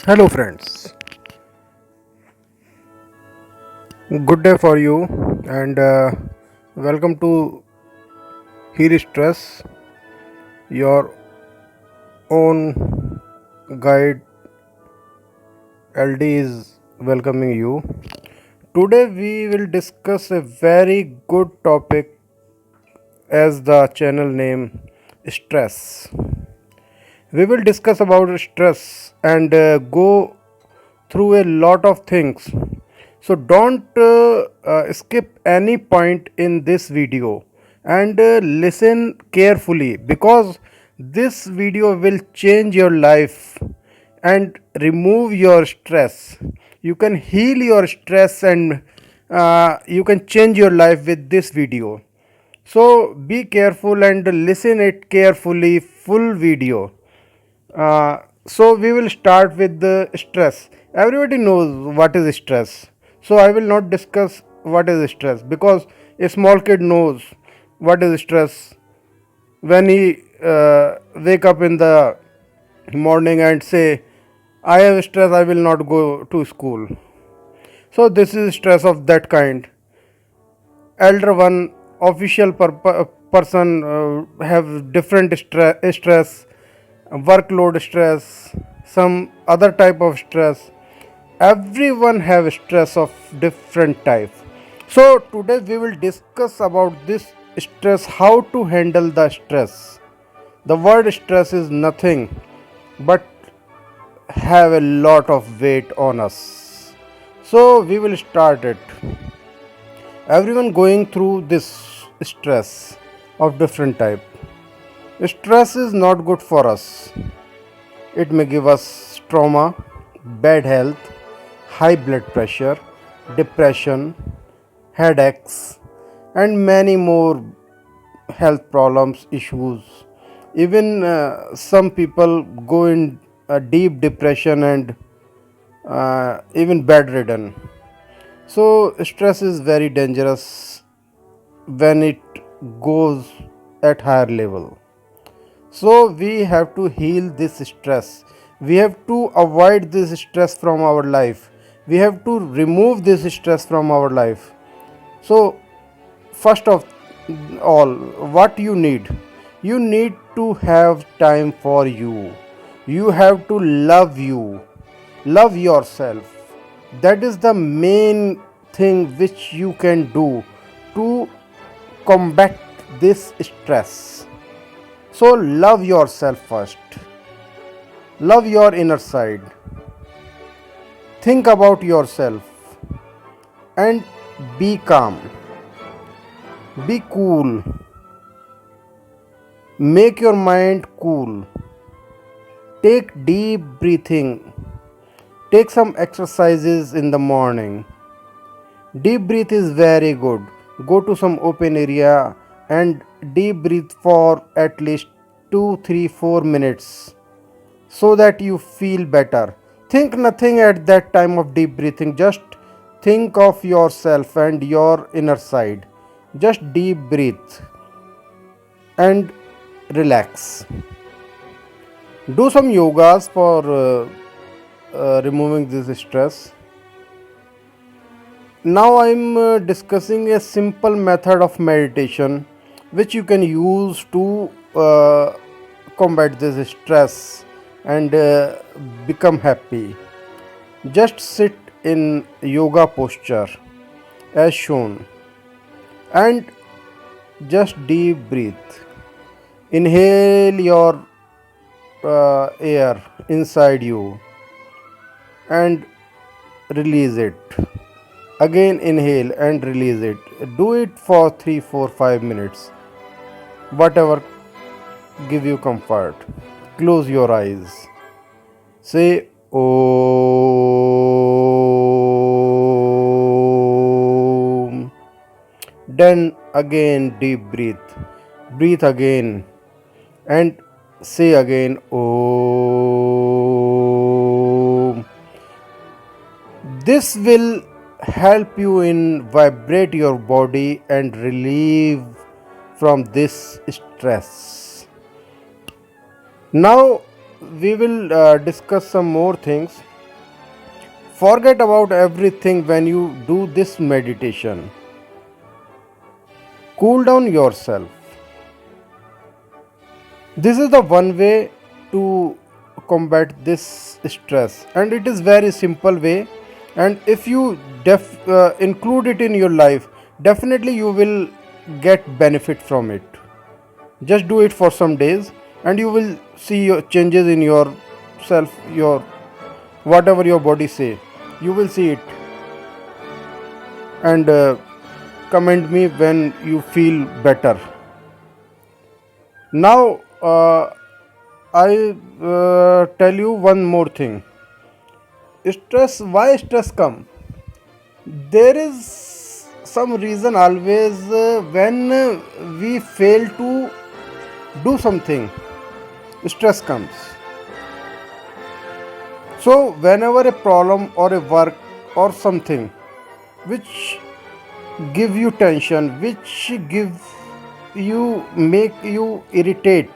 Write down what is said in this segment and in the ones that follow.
Hello, friends. Good day for you, and welcome to Heal Stress, your own guide. LD is welcoming you. Today, we will discuss a very good topic as the channel name stress. We will discuss about stress and go through a lot of things. So don't skip any point in this video and listen carefully because this video will change your life and remove your stress. You can heal your stress and you can change your life with this video. So be careful and listen it carefully, full video. So we will start with the stress. Everybody knows what is stress. So I will not discuss what is stress because a small kid knows what is stress when he wake up in the morning and say, I have stress, I will not go to school. So this is stress of that kind. Elder one official person have different stress, workload stress, some other type of stress. Everyone have stress of different type. So today we will discuss about this stress, how to handle the stress. The word stress is nothing but have a lot of weight on us. So we will start it. Everyone going through this stress of different type. Stress is not good for us. It may give us trauma, bad health, high blood pressure, depression, headaches, and many more health problems, issues. Even some people go in a deep depression and even bedridden. So, stress is very dangerous when it goes at higher level. So we have to heal this stress. We have to avoid this stress from our life. We have to remove this stress from our life. So first of all, what you need? You need to have time for you. You have to love you. Love yourself. That is the main thing which you can do to combat this stress. So love yourself first. Love your inner side. Think about yourself and be calm. Be cool. Make your mind cool. Take deep breathing. Take some exercises in the morning. Deep breath is very good. Go to some open area and deep breathe for at least 2, 3, 4 minutes so that you feel better. Think nothing at that time of deep breathing. Just think of yourself and your inner side. Just deep breathe and relax. Do some yogas for removing this stress. Now I'm discussing a simple method of meditation which you can use to combat this stress and become happy. Just sit in yoga posture as shown and just deep breathe. Inhale your air inside you and release it. Again inhale and release it. Do it for 3, 4, 5 minutes. Whatever give you comfort. Close your eyes. Say Om. Then again deep breathe. Breathe again and say again Om. This will help you in vibrate your body and relieve from this stress. Now we will discuss some more things. Forget about everything when you do this meditation. Cool down yourself. This is the one way to combat this stress, and it is very simple way. And if you include it in your life, definitely you will get benefit from it. Just do it for some days, and you will see your changes in yourself, your whatever your body say, you will see it. And comment me when you feel better. Now I tell you one more thing. Stress, why stress come? There is some reason always when we fail to do something, stress comes. So whenever a problem or a work or something which give you tension, which give you make you irritate,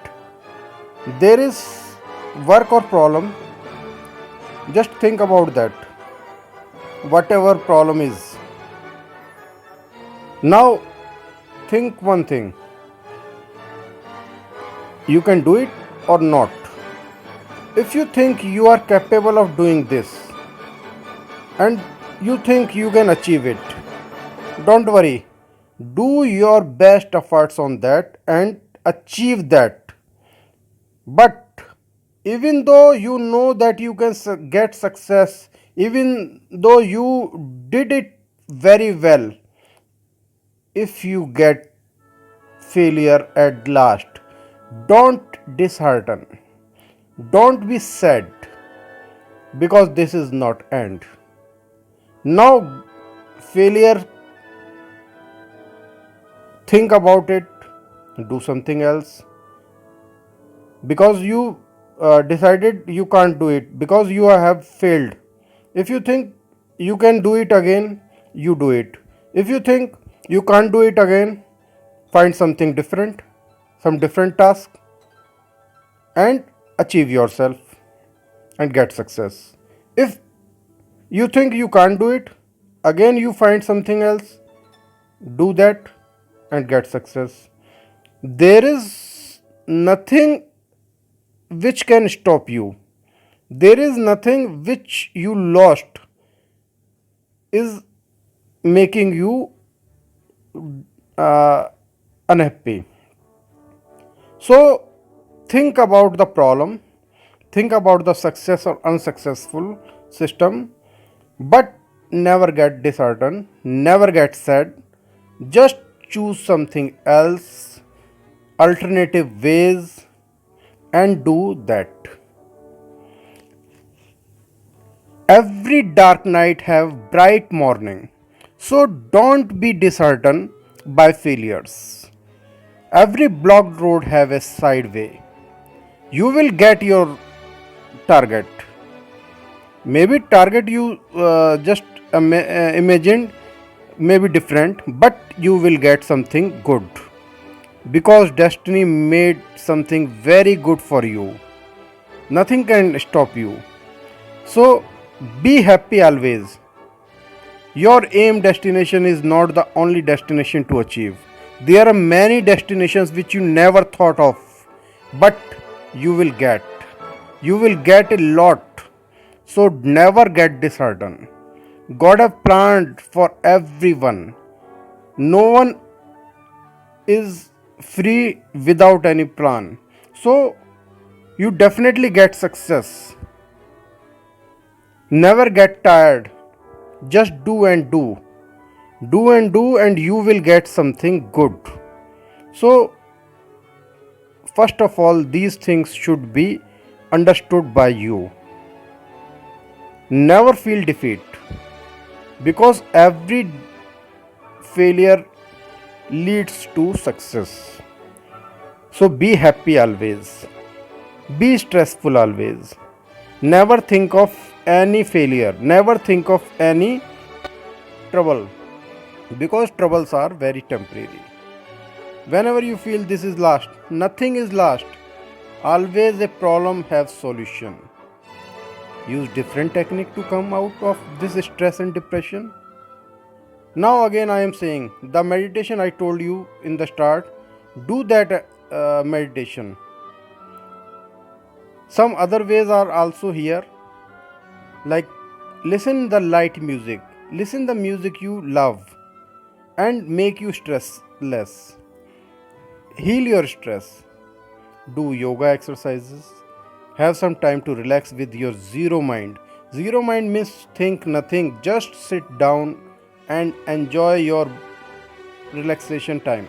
there is work or problem, just think about that, whatever problem is. Now think one thing, you can do it or not. If you think you are capable of doing this and you think you can achieve it, don't worry, do your best efforts on that and achieve that. But even though you know that you can get success, even though you did it very well, if you get failure at last, don't dishearten, don't be sad, because this is not end. Now failure, think about it, do something else, because you decided you can't do it, because you have failed. If you think you can do it again, you do it. If you think you can't do it again, find something different, some different task, and achieve yourself and get success. If you think you can't do it, again you find something else, do that and get success. There is nothing which can stop you. There is nothing which you lost is making you uh, unhappy. So think about the problem, think about the success or unsuccessful system, but never get disheartened, never get sad. Just choose something else, alternative ways, and do that. Every dark night have bright morning. So don't be disheartened by failures. Every blocked road have a side way. You will get your target. Maybe target you just imagined may be different, but you will get something good, because destiny made something very good for you. Nothing can stop you. So be happy always. Your aim destination is not the only destination to achieve. There are many destinations which you never thought of, but you will get. You will get a lot. So never get disheartened. God have planned for everyone. No one is free without any plan. So you definitely get success. Never get tired. Just do and do. Do and do, and you will get something good. So, first of all, these things should be understood by you. Never feel defeat, because every failure leads to success. So, be happy always. Be stressful always. Never think of any failure. Never think of any trouble, because troubles are very temporary. Whenever you feel this is last, nothing is last. Always a problem have solution. use different technique to come out of this stress and depression. Now again I am saying the meditation I told you in the start, do that meditation. Some other ways are also here, like listen the light music, listen the music you love and make you stress less. Heal your stress, do yoga exercises, have some time to relax with your zero mind. Zero mind means think nothing, just sit down and enjoy your relaxation time.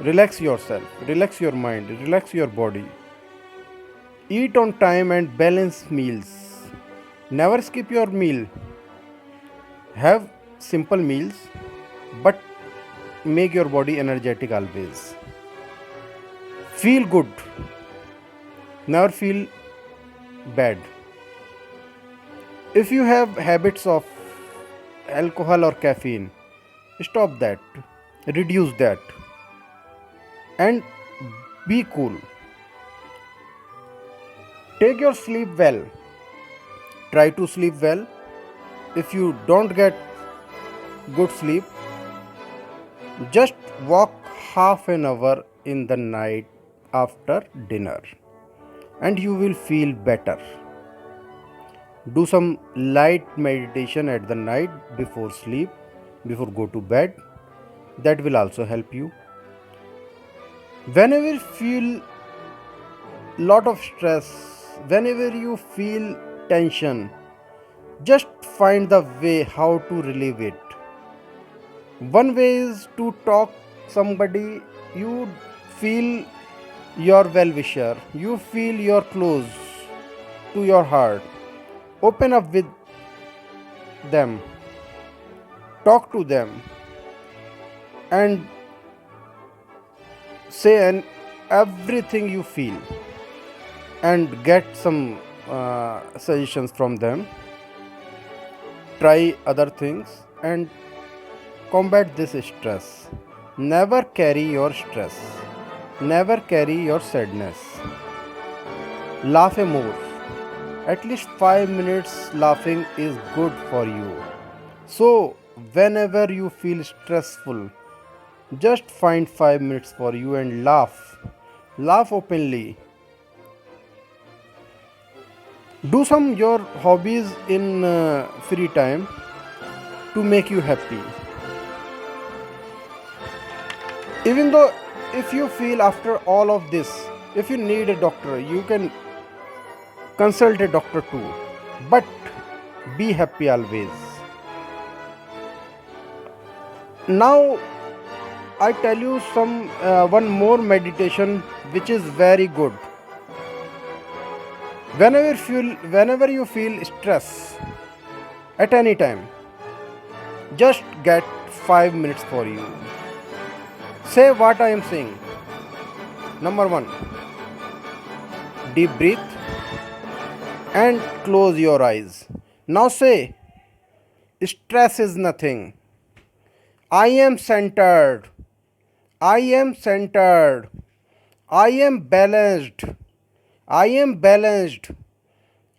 Relax yourself, relax your mind, relax your body. Eat on time and balance meals. Never skip your meal. Have simple meals, but make your body energetic always. Feel good. Never feel bad. If you have habits of alcohol or caffeine, stop that. Reduce that. And be cool. Take your sleep well. Try to sleep well. If you don't get good sleep, just walk half an hour in the night after dinner and you will feel better. Do some light meditation at the night before sleep, before go to bed. That will also help you. Whenever you feel lot of stress, whenever you feel tension, just find the way how to relieve it. One way is to talk somebody you feel your well-wisher, you feel you're close to your heart. Open up with them, talk to them, and say everything you feel, and get some suggestions from them. Try other things and combat this stress. Never carry your stress. Never carry your sadness. Laugh more. At least 5 minutes laughing is good for you. So, whenever you feel stressful, just find 5 minutes for you and laugh. Laugh openly. Do some your hobbies in free time to make you happy. Even though if you feel after all of this, if you need a doctor, you can consult a doctor too. But be happy always. Now I tell you some one more meditation which is very good. Whenever you feel stress at any time, just get 5 minutes for you. Say what I am saying. Number 1, deep breathe and close your eyes. Now say, stress is nothing. I am centered. I am centered. I am balanced. I am balanced.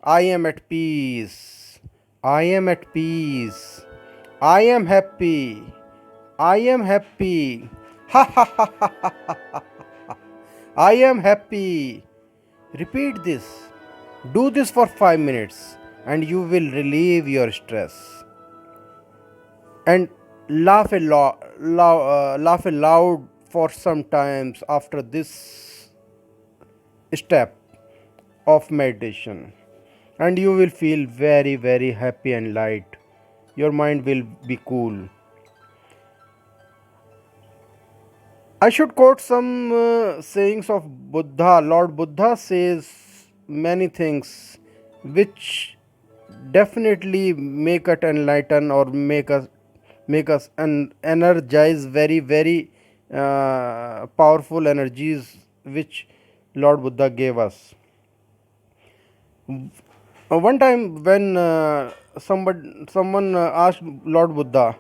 I am at peace. I am at peace. I am happy. I am happy. Ha ha ha ha ha ha. I am happy. Repeat this. Do this for 5 minutes and you will relieve your stress. And laugh laugh aloud for some times after this step of meditation, and you will feel very very happy and light. Your mind will be cool. I should quote some sayings of Buddha. Lord Buddha says many things which definitely make us enlighten or make us and energize very very powerful energies which Lord Buddha gave us. One time when someone asked Lord Buddha,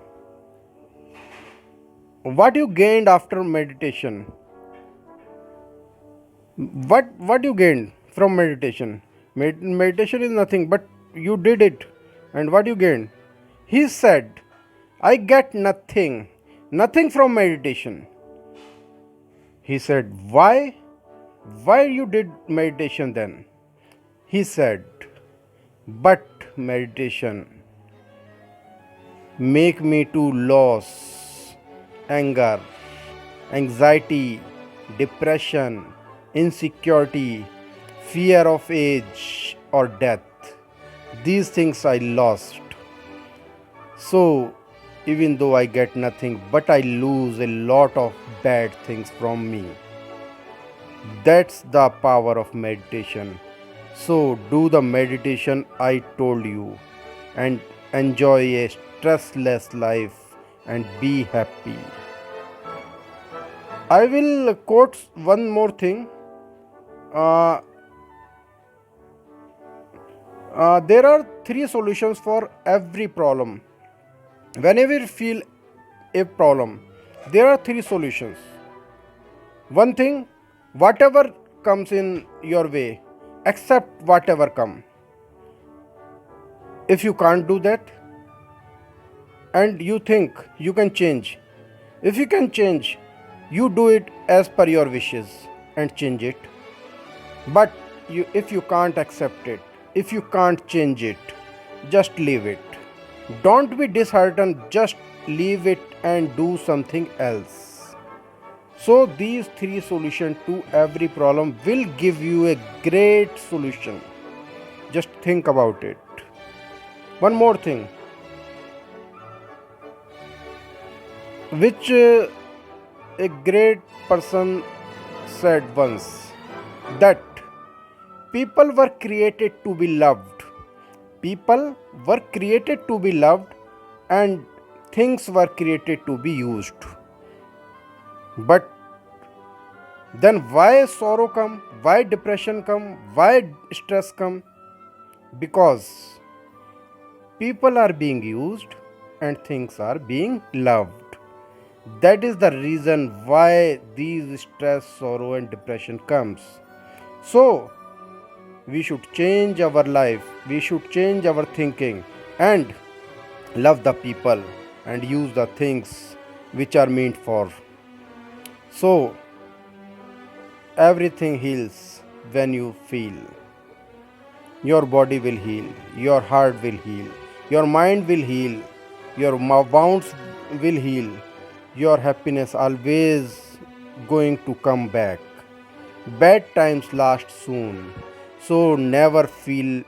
what you gained after meditation? What you gained from meditation? Meditation is nothing, but you did it. And what you gained? He said, I get nothing. Nothing from meditation. He said, why? Why you did meditation then? He said, but meditation make me to lose anger, anxiety, depression, insecurity, fear of age or death. These things I lost. So, even though I get nothing, but I lose a lot of bad things from me. That's the power of meditation. So, do the meditation I told you and enjoy a stressless life and be happy. I will quote one more thing. Uh, there are three solutions for every problem. Whenever you feel a problem, there are three solutions. One thing, whatever comes in your way, accept whatever come. If you can't do that and you think you can change, if you can change, you do it as per your wishes and change it. But if you can't accept it, if you can't change it, just leave it. Don't be disheartened, just leave it and do something else. So these three solutions to every problem will give you a great solution. Just think about it. One more thing, which a great person said once, that people were created to be loved. People were created to be loved and things were created to be used. But then why sorrow come? Why depression come? Why stress come? Because people are being used and things are being loved. That is the reason why these stress, sorrow and depression comes. So we should change our life, we should change our thinking and love the people and use the things which are meant for. So everything heals when you feel. Your body will heal, your heart will heal, your mind will heal, your wounds will heal, your happiness always going to come back. Bad times last soon, so never feel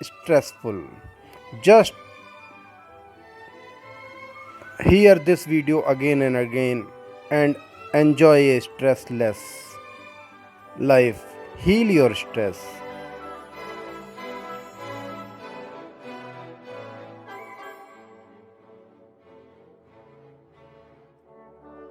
stressful. Just hear this video again and again and enjoy a stressless life. Heal your stress.